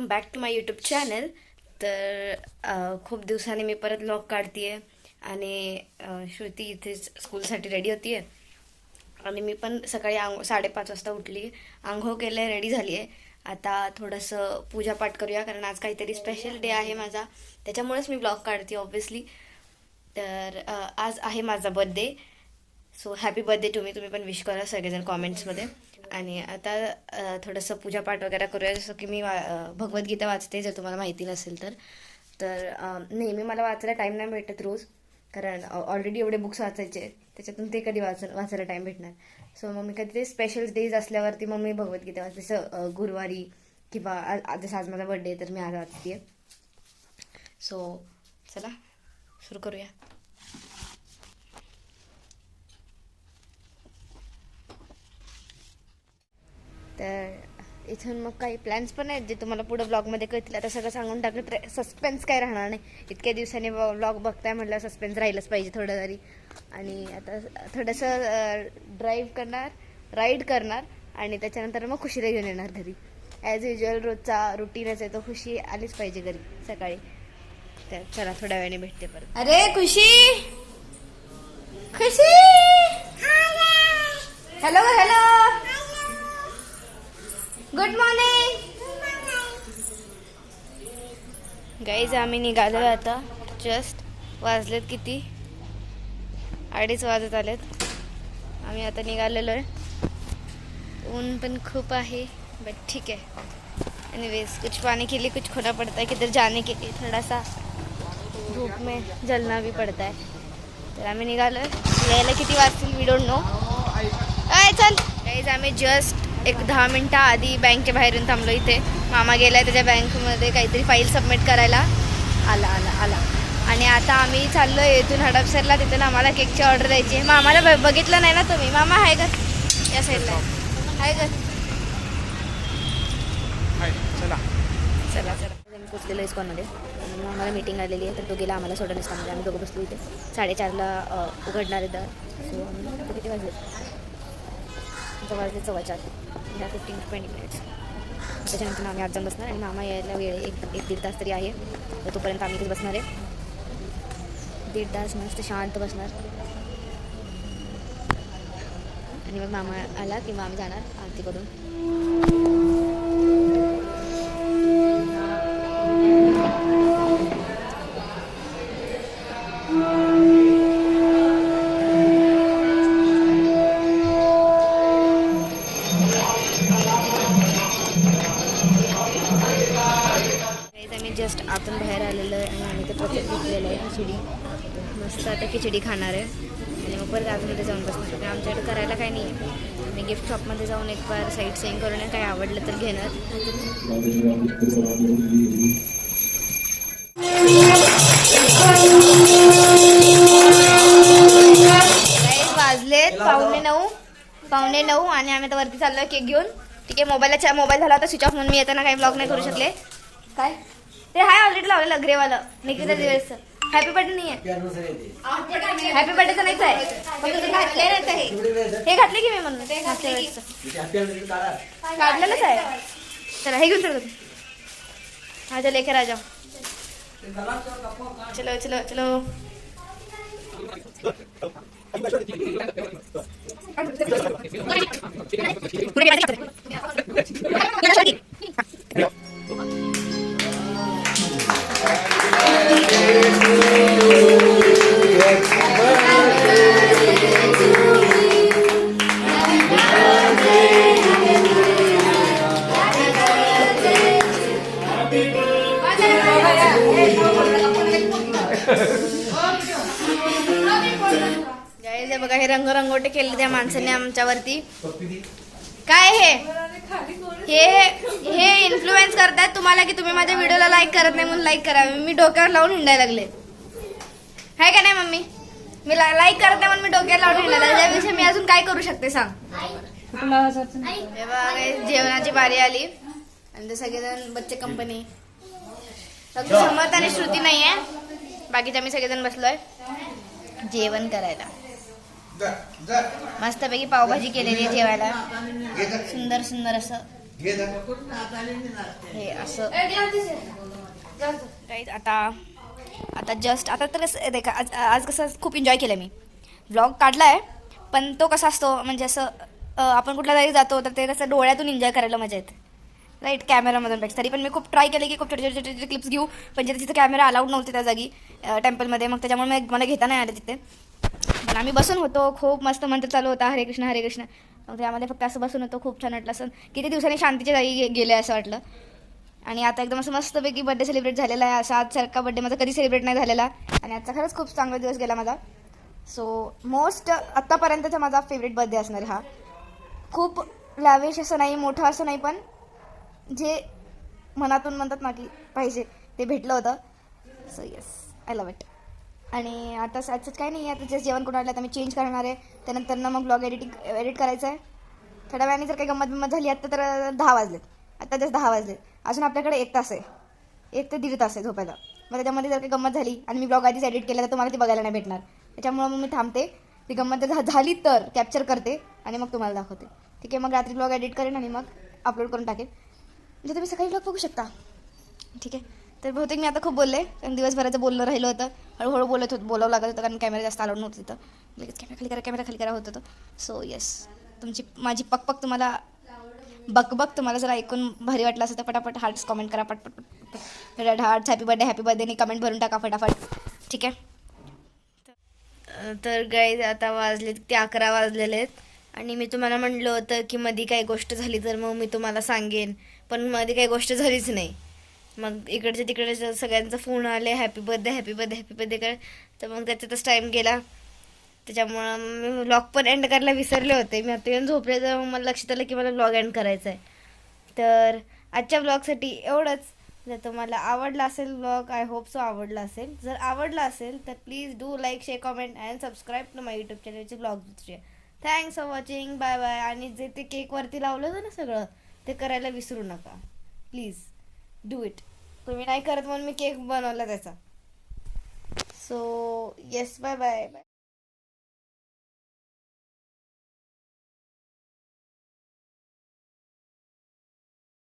Back to my YouTube channel. तर खूप दिवसांनी मी परत व्लॉग काढते आहे आणि श्रुती इथेच स्कूलसाठी रेडी होती आहे आणि मी पण सकाळी 5:30 वाजता उठली, आंघोळ केलं आहे, रेडी झाली आहे. आता थोडंसं पूजापाठ करूया कारण आज काहीतरी स्पेशल डे आहे माझा, त्याच्यामुळेच मी व्लॉग काढते ऑब्व्हियसली. तर आज आहे माझा birthday, so happy birthday to me. तुम्ही पण विश करा सगळेजण कॉमेंट्समध्ये. आणि आता थोडंसं पूजापाठ वगैरे करूया. जसं की मी भगवद्गीता वाचते, जर तुम्हाला माहिती नसेल तर. नेहमी मला वाचायला टाईम नाही भेटत रोज, कारण ऑलरेडी एवढे बुक्स वाचायचे, त्याच्यातून ते कधी वाचायला टाईम भेटणार. सो मग मी कधी ते स्पेशल डेज असल्यावरती मग मी भगवद्गीता वाचते, जसं गुरुवारी किंवा जसं आज माझा बर्थडे तर मी आज वाचते आहे. सो चला सुरू करूया. तर इथून मग काही प्लॅन्स पण आहेत जे तुम्हाला पुढे ब्लॉगमध्ये कळतील. आता सगळं सांगून टाकलं, सस्पेन्स काय राहणार नाही. इतक्या दिवसांनी ब्लॉग बघताय म्हटलं सस्पेन्स राहिलंच पाहिजे थोडं तरी. आणि आता थोडंसं राईड करणार आणि त्याच्यानंतर मग खुशीला घेऊन येणार घरी. ॲज युजल रोजचा रुटीनच आहे तो, खुशी आलीच पाहिजे घरी सकाळी. तर चला थोड्या वेळाने भेटते परत. अरे Khushi, Khushi, hello hello, good morning guys. आम्ही निघालो आता. जस्ट वाजलेत किती, 2:30 वाजत आलेत. आम्ही आता निघालेलो आहे. ऊन पण खूप आहे बट ठीक है. एनीवेज कुछ पाने के लिए कुछ खोना पड़ता है, किधर जाने के लिए थोड़ा सा धूप में जलना भी पड़ता है. तर आम्ही निघालो आहे. यायला किती वाजतील वी डोंट नो. चल गाईज, आम्ही जस्ट एक 10 मिनटं आधी बँकेच्या बाहेरून थांबलो. इथे मामा गेलाय त्याच्या बँकमध्ये काहीतरी फाईल सबमिट करायला. आला आणि आता आम्ही चाललो आहे इथून हडपसरला. तिथून आम्हाला केकची ऑर्डर द्यायची आहे. मामाला बघितलं नाही ना तुम्ही? मामा आहे का या साईडला? आहे का? चला आम्ही पोचलेलो इस्कॉनमध्ये. आम्हाला मीटिंग आलेली आहे, तर तो गेला आम्हाला सोडून इस्कॉनमध्ये. आम्ही दोघं बसलो इथे. 4:30ला उघडणार आहे तर. सो आम्ही किती वाजले? वाजले 4:15. 15-20 मिनिट्स. त्याच्यानंतर आम्ही आज जाऊन बसणार आणि मामा यायला वेळ 1-1.5 तास तरी आहे. तर तोपर्यंत आम्ही इथेच बसणार आहे. 1.5 तास मस्त शांत बसणार आणि मग मामा आला की मग आम्ही जाणार आरती करून. जस्ट आपण बाहेर आलेलो आहे आणि आम्ही ते प्रत्येक घेतलेलं आहे खिचडी. मस्त आता खिचडी खाणार आहे आणि मग परत आतमध्ये जाऊन बसणार. आमच्याकडे करायला काही नाही आहे. मी गिफ्ट शॉपमध्ये जाऊन एक बार साईट सीइंग करून काही आवडलं तर घेणार. वाजलेत 8:45 आणि आम्ही आता वरती चाललो आहे केक घेऊन. ठीक आहे. मोबाईल झाला आता स्विच ऑफ, म्हणून मी येताना काही ब्लॉग नाही करू शकले. काय ते हाय ऑलरेडी लावलेलं ग्रेवालं निकिता दिवस. हॅपी बर्थडे नाही आहे, हॅपी बर्थडेचं नाहीच आहे, फक्त घातले नाहीच आहे. हे घातले की मी म्हणून काढलेलंच आहे. चला हे घेऊन चल. हा चल लेकर आ जाओ. चलो चलो चलो. बघा हे रंगरंगोटे केले त्या माणसाने आमच्यावरती. काय हे इन्फ्लुएन्स करतात तुम्हाला की तुम्ही माझ्या व्हिडिओला लाईक करत नाही म्हणून लाईक करा. मी डोक्यावर लावून हिंडायला लागले, हाय का नाही मम्मी? मी लाईक करत नाही म्हणून मी डोक्यावर लावून हिंडायला. त्याच्यापेक्षा मी अजून काय करू शकते सांग? जेवणाची बारी आली आणि ते सगळेजण बच्चे कंपनी. फक्त समर्थ आणि श्रुती नाही आहे, बाकीचे आम्ही सगळेजण बसलोय जेवण करायला. मस्तपैकी पावभाजी केलेली आहे जेवायला. सुंदर सुंदर असं हे असं राईट. आता जस्ट आता तर देखा आज कसं खूप एन्जॉय केलं मी. व्लॉग काढला आहे, पण तो कसा असतो म्हणजे असं आपण कुठल्या तरी जातो तर ते कसं डोळ्यातून एन्जॉय करायला मजा येते राईट, कॅमेरामधून पेक्षा. तरी पण मी खूप ट्राय केले की खूप छोटे छोटे छोटे क्लिप्स घेऊ, पण तिथे कॅमेरा अलाउड नव्हते त्या जागी टेम्पलमध्ये, मग त्याच्यामुळे मला घेता नाही आले तिथे. पण आम्ही बसून होतो, खूप मस्त मंत्र चालू होता, हरे कृष्ण हरे कृष्ण. मग त्यामध्ये फक्त असं बसून होतो, खूप छान वाटलं. असं किती दिवसांनी शांतीच्या जागी गेले असं वाटलं. आणि आता एकदम असं मस्तपैकी बड्डे सेलिब्रेट झालेला आहे. असा आजसारखा बड्डे माझा कधी सेलिब्रेट नाही झालेला, आणि आजचा खरंच खूप चांगला दिवस गेला माझा. सो मोस्ट आत्तापर्यंतचा माझा फेवरेट बर्थडे असणार हा. खूप लॅविश असं नाही, मोठं असं नाही, पण जे मनातून म्हणतात ना की पाहिजे ते भेटलं होतं. So yes, I love it. आणि आता असंच काही नाही आहे, आता जस्ट जेवण करून आलं, आता मी चेंज करणार आहे. त्यानंतर ना मग ब्लॉग एडिट करायचं आहे. थोड्या वेळाने जर काही गंमत बिंमत झाली आता तर 10 वाजलेत, आता जस्ट 10 वाजले. अजून आपल्याकडे 1 तास आहे, 1 ते 1.5 तास आहे झोपायला. मग त्याच्यामध्ये जर काही गंमत झाली आणि मी ब्लॉग आधीच एडिट केला तर तुम्हाला ती बघायला नाही भेटणार. त्याच्यामुळं मग मी थांबते, ती गंमत जर झाली तर कॅप्चर करते आणि मग तुम्हाला दाखवते. ठीक आहे, मग रात्री ब्लॉग एडिट करेन आणि मग अपलोड करून टाकेन, म्हणजे तुम्ही सकाळी ब्लॉग बघू शकता. ठीक आहे, तर बहुतेक मी आता खूप बोलले, कारण दिवसभराचं बोलणं राहिलं होतं. हळूहळू बोलावं लागत होतं, कारण कॅमेरा जास्त अलाउड नव्हतं तिथं. लगेच कॅमेरा खाली करा होत होतं. सो येस, तुमची माझी पकपक तुम्हाला बकबक तुम्हाला जर ऐकून भारी वाटलं असेल तर पटापट हार्ट्स कमेंट करा, पटपट रेड हार्ट्स, हॅपी बर्थडे आणि कमेंट भरून टाका फटाफट. ठीक आहे, तर गाईज आता वाजले ते 11 वाजलेले आहेत. आणि मी तुम्हाला म्हटलं होतं की मध्ये काही गोष्ट झाली तर मग मी तुम्हाला सांगेन, पण मध्ये काही गोष्ट झालीच नाही. मग इकडचे तिकडे सगळ्यांचा फोन आले, हॅपी बर्थडे कर, तर मग त्याच्यातच टाईम गेला. त्याच्यामुळं मी व्लॉग पण एंड करायला विसरले होते. मी आता येऊन झोपले तर मला लक्षात आलं की मला व्लॉग एंड करायचा आहे. तर आजच्या व्लॉगसाठी एवढंच. जर तुम्हाला आवडला असेल व्लॉग, आय होप सो आवडला असेल. जर आवडला असेल तर please do like, share, comment and subscribe to my YouTube चॅनलचे vlog. Thanks for watching, bye bye. आणि जे ते केकवरती लावलं होतं ना सगळं, ते करायला विसरू नका प्लीज, डू इट. तुम्ही नाही करत म्हणून मी केक बनवला त्याचा. So yes, bye bye.